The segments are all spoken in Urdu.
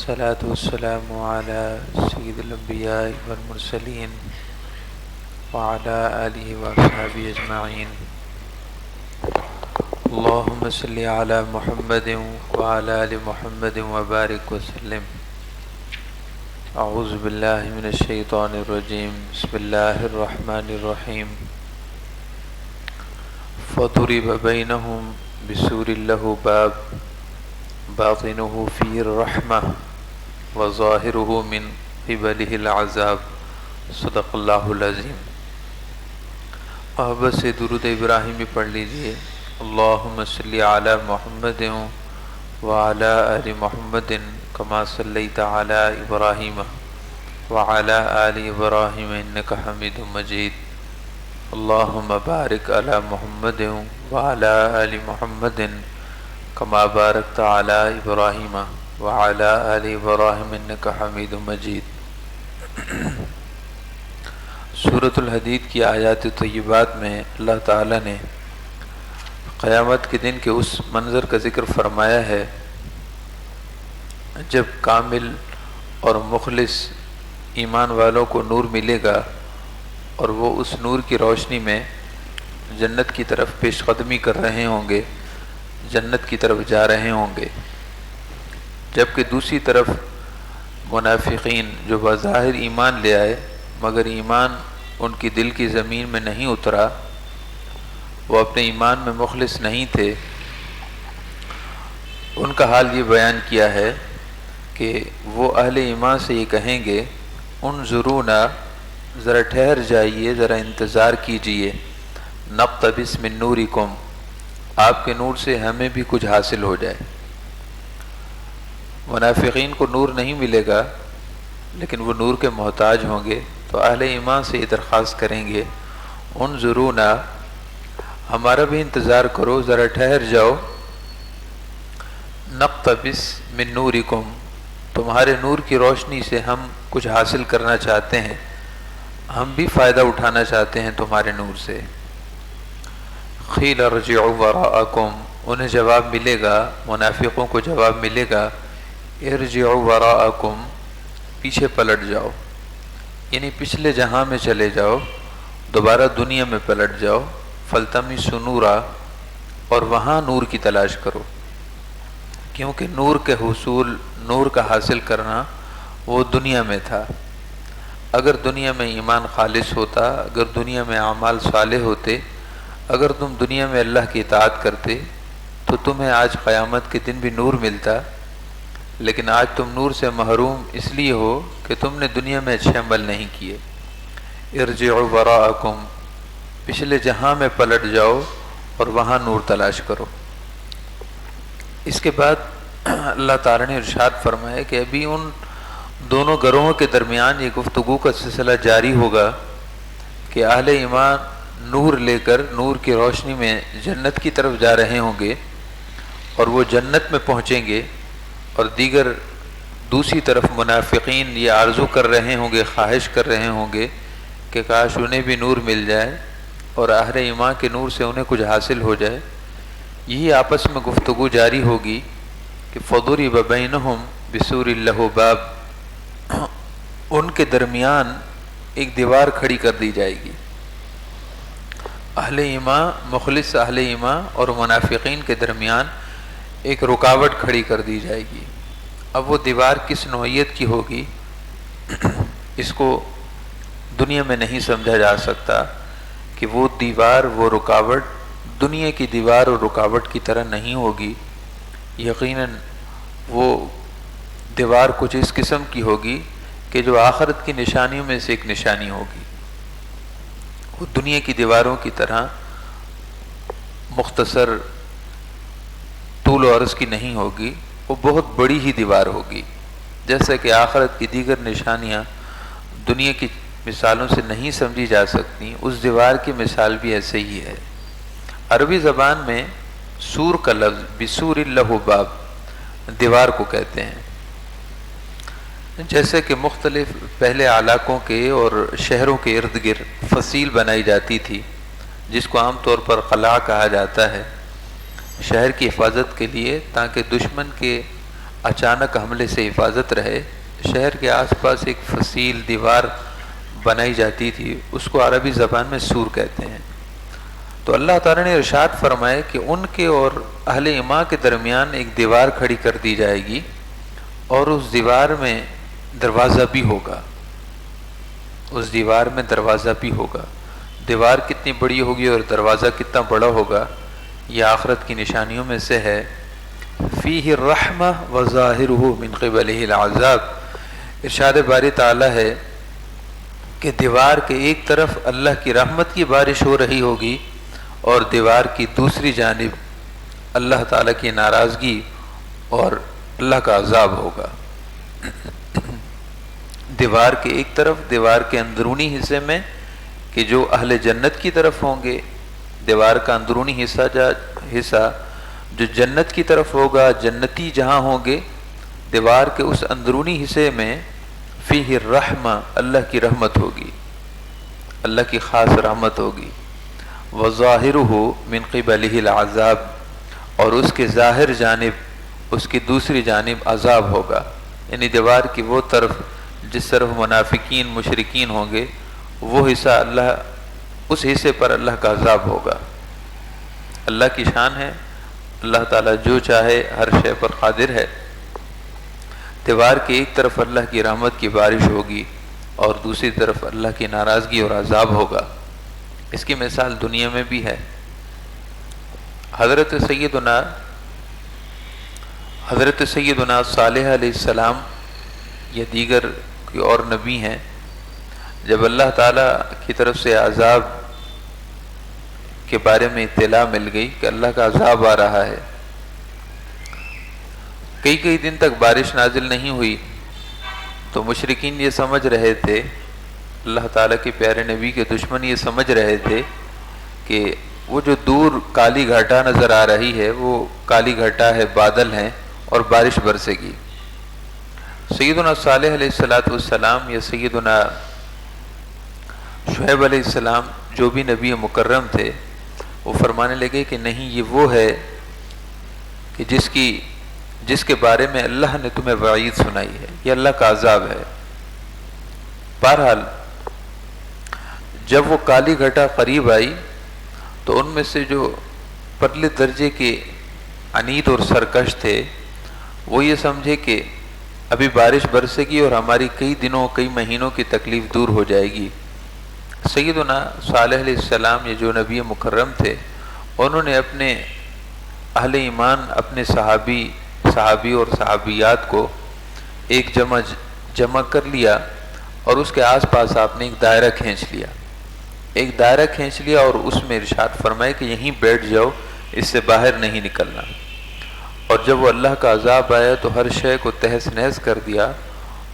والصلاة والسلام على سيد الأنبياء والمرسلين وعلى آله وأصحابه أجمعين. اللهم صل على محمد وعلى آل محمد وبارك وسلم. أعوذ بالله من الشيطان الرجيم. بسم الله الرحمن الرحيم. فضرب بينهم بسور له باب باطنه فيه الرحمة وظاهره من قبله العذاب. صدق اللہ العظیم. محبت سے درود ابراہیمی پڑھ لیجئے. اللہم صلی علی محمد وعلی آل محمد کما صلیت علی ابراہیم وعلی آل ابراہیم انک حمید مجید. اللہم بارک علی محمد وعلی آل محمد کما بارکت علی ابراہیم وعلی آل ابراہیم انک حمید مجید. سورۃ الحدید کی آیات طیبات میں اللہ تعالیٰ نے قیامت کے دن کے اس منظر کا ذکر فرمایا ہے جب کامل اور مخلص ایمان والوں کو نور ملے گا اور وہ اس نور کی روشنی میں جنت کی طرف پیش قدمی کر رہے ہوں گے، جنت کی طرف جا رہے ہوں گے، جبکہ دوسری طرف منافقین جو بظاہر ایمان لے آئے مگر ایمان ان کی دل کی زمین میں نہیں اترا، وہ اپنے ایمان میں مخلص نہیں تھے، ان کا حال یہ بیان کیا ہے کہ وہ اہل ایمان سے یہ کہیں گے انظرونا، ذرا ٹھہر جائیے، ذرا انتظار کیجئے، نقتبس من نورکم، آپ کے نور سے ہمیں بھی کچھ حاصل ہو جائے. منافقین کو نور نہیں ملے گا لیکن وہ نور کے محتاج ہوں گے، تو اہل ایمان سے یہ درخواست کریں گے انظرونا، ہمارا بھی انتظار کرو، ذرا ٹھہر جاؤ، نقتبس من نورکم، تمہارے نور کی روشنی سے ہم کچھ حاصل کرنا چاہتے ہیں، ہم بھی فائدہ اٹھانا چاہتے ہیں تمہارے نور سے. قیل ارجعوا وراءکم، انہیں جواب ملے گا، منافقوں کو جواب ملے گا ارجعوا وراءکم، پیچھے پلٹ جاؤ، یعنی پچھلے جہاں میں چلے جاؤ، دوبارہ دنیا میں پلٹ جاؤ، فالتمسوا نورا، اور وہاں نور کی تلاش کرو، کیونکہ نور کے حصول، نور کا حاصل کرنا وہ دنیا میں تھا. اگر دنیا میں ایمان خالص ہوتا، اگر دنیا میں اعمال صالح ہوتے، اگر تم دنیا میں اللہ کی اطاعت کرتے تو تمہیں آج قیامت کے دن بھی نور ملتا، لیکن آج تم نور سے محروم اس لیے ہو کہ تم نے دنیا میں اچھے عمل نہیں کیے. ارجعوا وراءکم، پچھلے جہاں میں پلٹ جاؤ اور وہاں نور تلاش کرو. اس کے بعد اللہ تعالیٰ نے ارشاد فرمایا کہ ابھی ان دونوں گروہوں کے درمیان یہ گفتگو کا سلسلہ جاری ہوگا کہ اہل ایمان نور لے کر نور کی روشنی میں جنت کی طرف جا رہے ہوں گے اور وہ جنت میں پہنچیں گے، اور دیگر دوسری طرف منافقین یہ آرزو کر رہے ہوں گے، خواہش کر رہے ہوں گے کہ کاش انہیں بھی نور مل جائے اور اہل ایمان کے نور سے انہیں کچھ حاصل ہو جائے. یہی آپس میں گفتگو جاری ہوگی کہ فضرب بینہم بسور لہ باب، ان کے درمیان ایک دیوار کھڑی کر دی جائے گی. اہل ایمان، مخلص اہل ایمان اور منافقین کے درمیان ایک رکاوٹ کھڑی کر دی جائے گی. اب وہ دیوار کس نوعیت کی ہوگی اس کو دنیا میں نہیں سمجھا جا سکتا کہ وہ دیوار، وہ رکاوٹ دنیا کی دیوار اور رکاوٹ کی طرح نہیں ہوگی. یقیناً وہ دیوار کچھ اس قسم کی ہوگی کہ جو آخرت کی نشانیوں میں سے ایک نشانی ہوگی. وہ دنیا کی دیواروں کی طرح مختصر طول و عرض کی نہیں ہوگی، وہ بہت بڑی ہی دیوار ہوگی. جیسا کہ آخرت کی دیگر نشانیاں دنیا کی مثالوں سے نہیں سمجھی جا سکتی، اس دیوار کی مثال بھی ایسے ہی ہے. عربی زبان میں سور کا لفظ بسور لہ باب، دیوار کو کہتے ہیں. جیسے کہ مختلف پہلے علاقوں کے اور شہروں کے ارد گرد فصیل بنائی جاتی تھی جس کو عام طور پر قلعہ کہا جاتا ہے، شہر کی حفاظت کے لیے، تاکہ دشمن کے اچانک حملے سے حفاظت رہے۔ شہر کے آس پاس ایک فصیل دیوار بنائی جاتی تھی، اس کو عربی زبان میں سور کہتے ہیں۔ تو اللہ تعالیٰ نے ارشاد فرمایا کہ ان کے اور اہل ایمان کے درمیان ایک دیوار کھڑی کر دی جائے گی، اور اس دیوار میں دروازہ بھی ہوگا، اس دیوار میں دروازہ بھی ہوگا۔ دیوار کتنی بڑی ہوگی اور دروازہ کتنا بڑا ہوگا، یہ آخرت کی نشانیوں میں سے ہے۔ فیہ الرحمہ وظاہرہ من قبلہ العذاب، ارشاد باری تعالیٰ ہے کہ دیوار کے ایک طرف اللہ کی رحمت کی بارش ہو رہی ہوگی، اور دیوار کی دوسری جانب اللہ تعالیٰ کی ناراضگی اور اللہ کا عذاب ہوگا۔ دیوار کے ایک طرف، دیوار کے اندرونی حصے میں کہ جو اہل جنت کی طرف ہوں گے، دیوار کا اندرونی حصہ جو جنت کی طرف ہوگا، جنتی جہاں ہوں گے، دیوار کے اس اندرونی حصے میں فیہ الرحمہ، اللہ کی رحمت ہوگی، اللہ کی خاص رحمت ہوگی۔ وظاہرہ من قبلہ العذاب، اور اس کے ظاہر جانب، اس کی دوسری جانب عذاب ہوگا، یعنی دیوار کی وہ طرف جس طرف منافقین مشرکین ہوں گے، وہ حصہ اللہ، اس حصے پر اللہ کا عذاب ہوگا۔ اللہ کی شان ہے، اللہ تعالیٰ جو چاہے ہر شے پر قادر ہے۔ دیوار کے ایک طرف اللہ کی رحمت کی بارش ہوگی اور دوسری طرف اللہ کی ناراضگی اور عذاب ہوگا۔ اس کی مثال دنیا میں بھی ہے۔ حضرت سیدنا صالح علیہ السلام یا دیگر کوئی اور نبی ہیں، جب اللہ تعالیٰ کی طرف سے عذاب کے بارے میں اطلاع مل گئی کہ اللہ کا عذاب آ رہا ہے، کئی دن تک بارش نازل نہیں ہوئی، تو مشرکین یہ سمجھ رہے تھے، اللہ تعالیٰ کے پیارے نبی کے دشمن یہ سمجھ رہے تھے کہ وہ جو دور کالی گھٹا نظر آ رہی ہے، وہ کالی گھٹا ہے، بادل ہیں اور بارش برسے گی۔ سیدنا صالح علیہ السلام یا سیدنا شعیب علیہ السلام جو بھی نبی مکرم تھے، وہ فرمانے لگے کہ نہیں، یہ وہ ہے کہ جس کے بارے میں اللہ نے تمہیں وعید سنائی ہے، یہ اللہ کا عذاب ہے۔ بہرحال جب وہ کالی گھٹا قریب آئی تو ان میں سے جو پرلے درجے کے عنید اور سرکش تھے، وہ یہ سمجھے کہ ابھی بارش برسے گی اور ہماری کئی دنوں کئی مہینوں کی تکلیف دور ہو جائے گی۔ سیدنا صالح علیہ السلام یہ جو نبی مکرم تھے، انہوں نے اپنے اہل ایمان، اپنے صحابی اور صحابیات کو ایک جمع کر لیا، اور اس کے آس پاس آپ نے ایک دائرہ کھینچ لیا اور اس میں ارشاد فرمائے کہ یہیں بیٹھ جاؤ، اس سے باہر نہیں نکلنا۔ اور جب وہ اللہ کا عذاب آیا تو ہر شے کو تہس نہس کر دیا۔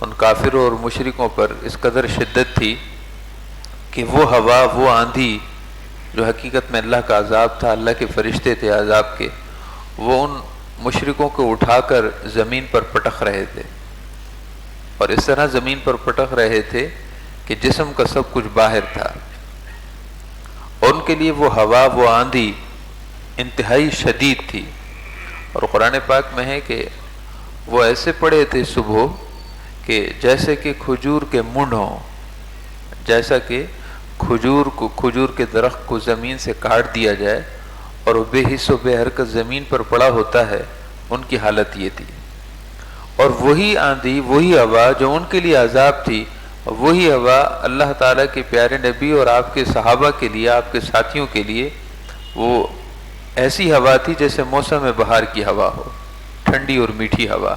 ان کافروں اور مشرکوں پر اس قدر شدت تھی کہ وہ ہوا، وہ آندھی جو حقیقت میں اللہ کا عذاب تھا، اللہ کے فرشتے تھے عذاب کے، وہ ان مشرکوں کو اٹھا کر زمین پر پٹخ رہے تھے، اور اس طرح زمین پر پٹخ رہے تھے کہ جسم کا سب کچھ باہر تھا۔ ان کے لیے وہ ہوا، وہ آندھی انتہائی شدید تھی۔ اور قرآن پاک میں ہے کہ وہ ایسے پڑے تھے صبح کہ جیسے کہ کھجور کے منڈ ہوں، جیسا کہ کھجور کے درخت کو زمین سے کاٹ دیا جائے اور وہ بے حس و بے حرکت زمین پر پڑا ہوتا ہے، ان کی حالت یہ تھی۔ اور وہی آندھی، وہی ہوا جو ان کے لیے عذاب تھی، وہی ہوا اللہ تعالیٰ کے پیارے نبی اور آپ کے صحابہ کے لیے، آپ کے ساتھیوں کے لیے وہ ایسی ہوا تھی جیسے موسم بہار کی ہوا ہو، ٹھنڈی اور میٹھی ہوا۔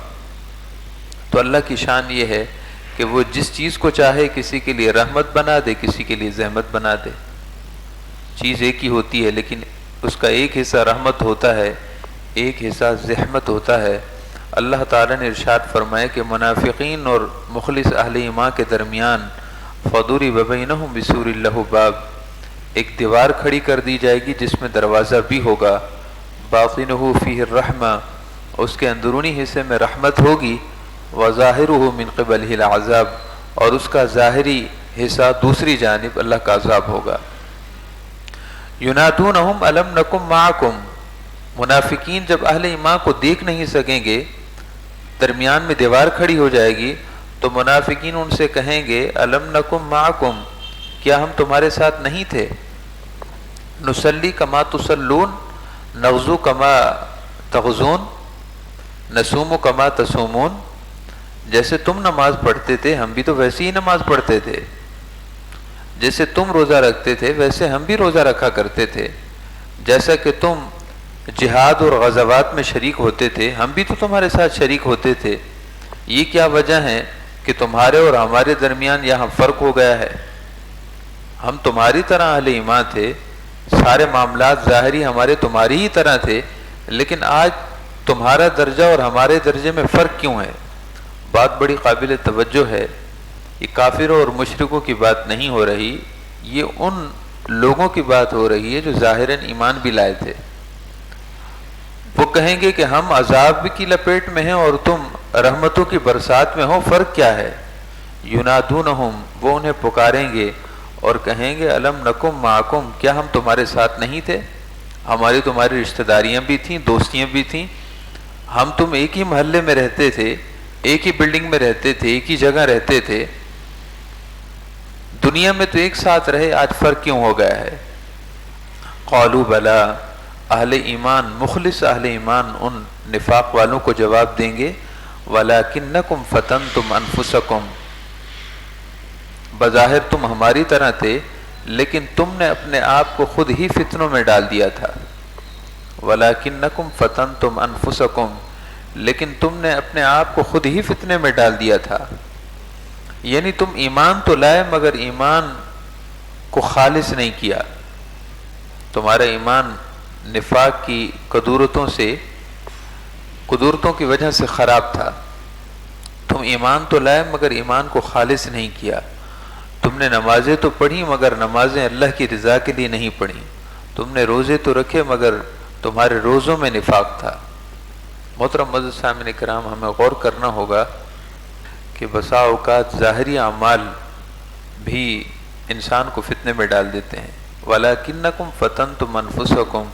تو اللہ کی شان یہ ہے کہ وہ جس چیز کو چاہے کسی کے لیے رحمت بنا دے، کسی کے لیے زحمت بنا دے۔ چیز ایک ہی ہوتی ہے لیکن اس کا ایک حصہ رحمت ہوتا ہے، ایک حصہ زحمت ہوتا ہے۔ اللہ تعالیٰ نے ارشاد فرمایا کہ منافقین اور مخلص اہل ایمان کے درمیان فَضُرِبَ بَيْنَهُمْ بِسُورٍ لَهُ بَابٌ، ایک دیوار کھڑی کر دی جائے گی جس میں دروازہ بھی ہوگا، بَاطِنُهُ فِيهِ الرَّحْمَةُ، اس کے اندرونی حصے میں رحمت ہوگی، وَظَاهِرُهُ مِنْ قِبَلِهِ الْعَذَابُ، اور اس کا ظاہری حصہ دوسری جانب اللہ کا عذاب ہوگا۔ يُنَادُونَهُمْ أَلَمْ نَكُنْ مَعَكُمْ، منافقین جب اہل ایمان کو دیکھ نہیں سکیں گے درمیان میں دیوار کھڑی ہو جائے گی تو منافقین ان سے کہیں گے الم نکم معکم، کیا ہم تمہارے ساتھ نہیں تھے؟ نصلی کما تصلون، نغزو کما تغزون، نصوم کما تصومون، جیسے تم نماز پڑھتے تھے ہم بھی تو ویسے ہی نماز پڑھتے تھے، جیسے تم روزہ رکھتے تھے ویسے ہم بھی روزہ رکھا کرتے تھے، جیسا کہ تم جہاد اور غزوات میں شریک ہوتے تھے ہم بھی تو تمہارے ساتھ شریک ہوتے تھے، یہ کیا وجہ ہے کہ تمہارے اور ہمارے درمیان یہاں فرق ہو گیا ہے؟ ہم تمہاری طرح اہل ایمان تھے، سارے معاملات ظاہری ہمارے تمہاری ہی طرح تھے، لیکن آج تمہارا درجہ اور ہمارے درجے میں فرق کیوں ہے؟ بات بڑی قابل توجہ ہے، یہ کافروں اور مشرکوں کی بات نہیں ہو رہی، یہ ان لوگوں کی بات ہو رہی ہے جو ظاہراً ایمان بھی لائے تھے۔ وہ کہیں گے کہ ہم عذاب کی لپیٹ میں ہیں اور تم رحمتوں کی برسات میں ہو، فرق کیا ہے؟ ینادونہم، وہ انہیں پکاریں گے اور کہیں گے الم نکم معکم، کیا ہم تمہارے ساتھ نہیں تھے؟ ہماری تمہاری رشتہ داریاں بھی تھیں، دوستیاں بھی تھیں، ہم تم ایک ہی محلے میں رہتے تھے، ایک ہی بلڈنگ میں رہتے تھے، ایک ہی جگہ رہتے تھے، دنیا میں تو ایک ساتھ رہے، آج فرق کیوں ہو گیا ہے؟ قالوا بلا، اہل ایمان، مخلص اہل ایمان ان نفاق والوں کو جواب دیں گے وَلَكِنَّكُمْ فَتَنْتُمْ أَنفُسَكُمْ، بظاہر تم ہماری طرح تھے لیکن تم نے اپنے آپ کو خود ہی فتنوں میں ڈال دیا تھا۔ وَلَكِنَّكُمْ فَتَنْتُمْ أَنفُسَكُمْ، لیکن تم نے اپنے آپ کو خود ہی فتنے میں ڈال دیا تھا، یعنی تم ایمان تو لائے مگر ایمان کو خالص نہیں کیا، تمہارا ایمان نفاق کی قدورتوں کی وجہ سے خراب تھا، تم ایمان تو لائے مگر ایمان کو خالص نہیں کیا، تم نے نمازیں تو پڑھی مگر نمازیں اللہ کی رضا کے لیے نہیں پڑھی، تم نے روزے تو رکھے مگر تمہارے روزوں میں نفاق تھا۔ محترم معزز سامعین کرام، ہمیں غور کرنا ہوگا کہ بسا اوقات ظاہری اعمال بھی انسان کو فتنے میں ڈال دیتے ہیں۔ وَلَكِنَّكُمْ فَتَنْتُمْ أَنفُسَكُمْ،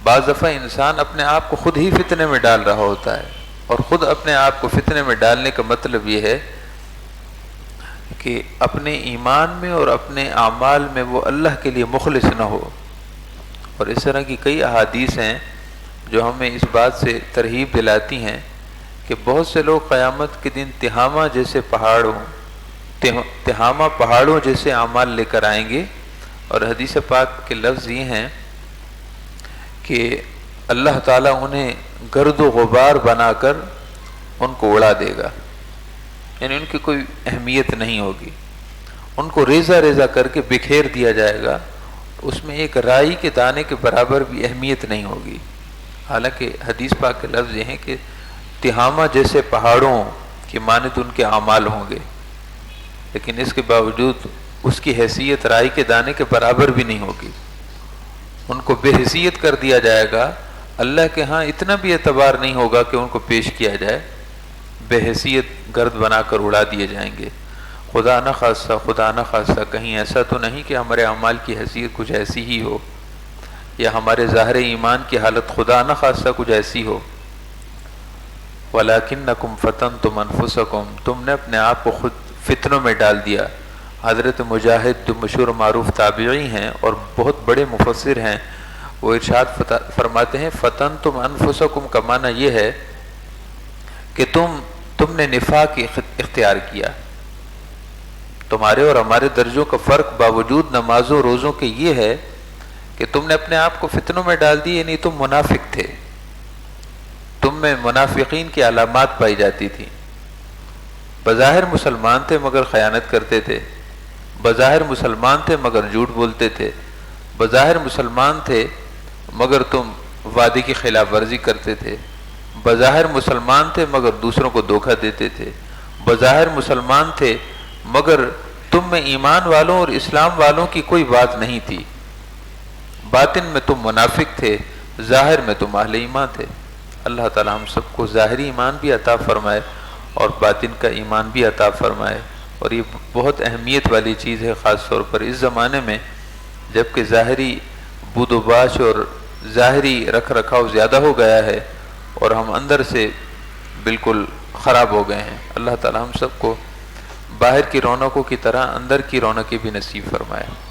بعض دفعہ انسان اپنے آپ کو خود ہی فتنے میں ڈال رہا ہوتا ہے، اور خود اپنے آپ کو فتنے میں ڈالنے کا مطلب یہ ہے کہ اپنے ایمان میں اور اپنے اعمال میں وہ اللہ کے لیے مخلص نہ ہو۔ اور اس طرح کی کئی احادیث ہیں جو ہمیں اس بات سے ترغیب دلاتی ہیں کہ بہت سے لوگ قیامت کے دن تہامہ پہاڑوں جیسے اعمال لے کر آئیں گے، اور حدیث پاک کے لفظ یہ ہیں کہ اللہ تعالیٰ انہیں گرد و غبار بنا کر ان کو اڑا دے گا، یعنی ان کی کوئی اہمیت نہیں ہوگی، ان کو ریزہ ریزہ کر کے بکھیر دیا جائے گا، اس میں ایک رائی کے دانے کے برابر بھی اہمیت نہیں ہوگی۔ حالانکہ حدیث پاک کے لفظ یہ ہیں کہ تہامہ جیسے پہاڑوں کی مانند ان کے اعمال ہوں گے، لیکن اس کے باوجود اس کی حیثیت رائی کے دانے کے برابر بھی نہیں ہوگی، ان کو بے حیثیت کر دیا جائے گا، اللہ کے ہاں اتنا بھی اعتبار نہیں ہوگا کہ ان کو پیش کیا جائے، بے حیثیت گرد بنا کر اڑا دیے جائیں گے۔ خدا نہ خواستہ کہیں ایسا تو نہیں کہ ہمارے اعمال کی حیثیت کچھ ایسی ہی ہو، یا ہمارے ظاہر ایمان کی حالت خدا نہ خواستہ کچھ ایسی ہو۔ وَلَكِنَّكُمْ فَتَنْتُمْ أَنفُسَكُمْ، تم نے اپنے آپ کو خود فتنوں میں ڈال دیا۔ حضرت مجاہد جو مشہور معروف تابعی ہیں اور بہت بڑے مفسر ہیں، وہ ارشاد فرماتے ہیں فَتَنْتُمْ أَنفُسَكُمْ کا معنی یہ ہے کہ تم نے نفاق اختیار کیا، تمہارے اور ہمارے درجوں کا فرق باوجود نمازوں روزوں کے یہ ہے کہ تم نے اپنے آپ کو فتنوں میں ڈال دی، یعنی تم منافق تھے، تم میں منافقین کی علامات پائی جاتی تھی، بظاہر مسلمان تھے مگر خیانت کرتے تھے، بظاہر مسلمان تھے مگر جھوٹ بولتے تھے، بظاہر مسلمان تھے مگر تم وعدے کی خلاف ورزی کرتے تھے، بظاہر مسلمان تھے مگر دوسروں کو دھوکہ دیتے تھے، بظاہر مسلمان تھے مگر تم میں ایمان والوں اور اسلام والوں کی کوئی بات نہیں تھی، باطن میں تم منافق تھے، ظاہر میں تم اہل ایمان تھے۔ اللہ تعالی ہم سب کو ظاہری ایمان بھی عطا فرمائے اور باطن کا ایمان بھی عطا فرمائے، اور یہ بہت اہمیت والی چیز ہے، خاص طور پر اس زمانے میں جب کہ ظاہری بود و باش اور ظاہری رکھ رکھاؤ زیادہ ہو گیا ہے اور ہم اندر سے بالکل خراب ہو گئے ہیں۔ اللہ تعالی ہم سب کو باہر کی رونقوں کی طرح اندر کی رونقیں بھی نصیب فرمائے۔